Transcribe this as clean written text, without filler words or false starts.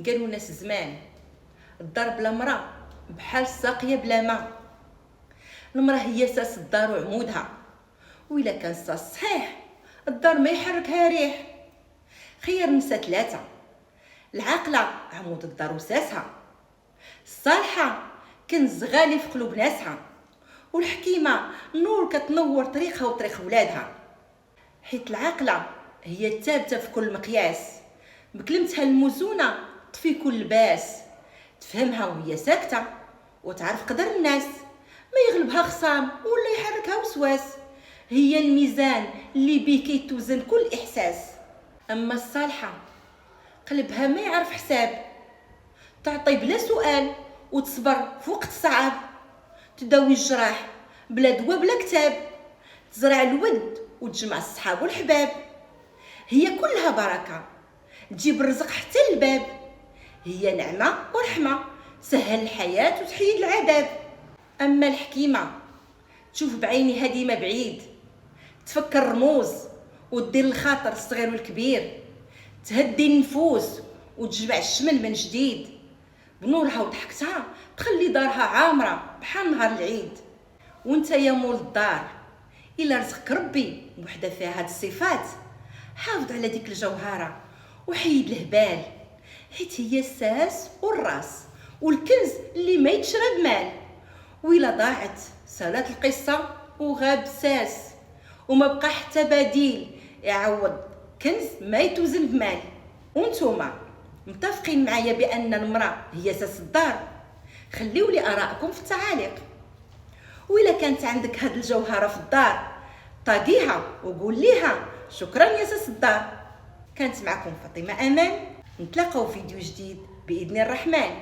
قالوا ناس زمان الدار بلا مرا بحال الساقيه بلا ما. المرا هي ساس الدار وعمودها، وإلا كان ساس صحيح الدار ما يحركها ريح. خير نسا ثلاثه: العاقله عمود الدار وساسها، الصالحه كنز غالي في قلوب ناسها، والحكيمه نور كتنور طريقها وطريق ولادها. حيت العاقله هي الثابته في كل مقياس، بكلمتها المزونه تطفي كل باس، تفهمها وهي ساكته وتعرف قدر الناس، ما يغلبها خصام ولا يحركها وسواس. هي الميزان اللي بيه كيتوزن كل احساس. اما الصالحه قلبها ما يعرف حساب، تعطي بلا سؤال وتصبر في وقت صعب، تداوي الجراح بلا دواء بلا كتاب، تزرع الود وتجمع الصحاب والحباب. هي كلها بركه تجيب الرزق حتى الباب، هي نعمه ورحمه سهل الحياه وتحيد العذاب. اما الحكيمه تشوف بعينها ديما بعيد، تفكر رموز ودير الخاطر الصغير والكبير، تهدي النفوس وتجمع الشمل من جديد. بنورها وضحكتها تخلي دارها عامره بحال نهار العيد. وانت يا مول الدار الا رزقك ربي بوحده فيها هاد الصفات، حافظ على ديك الجوهره وحيد الهبال، حيت هي الساس والراس والكنز اللي ما يتشرى بمال. وإلا ضاعت سالات القصه وغاب الساس، وما بقى حتى بديل يعوض كنز ما يتوزن بمال. وانتوما متفقين معايا بان المراه هي ساس الدار؟ خليوا لي ارائكم في التعاليق. وإلا كانت عندك هاد الجوهره في الدار طاقيها وقول ليها شكرا يا ساس الدار. كانت معكم فاطمه امان، نتلاقاو في فيديو جديد باذن الرحمن.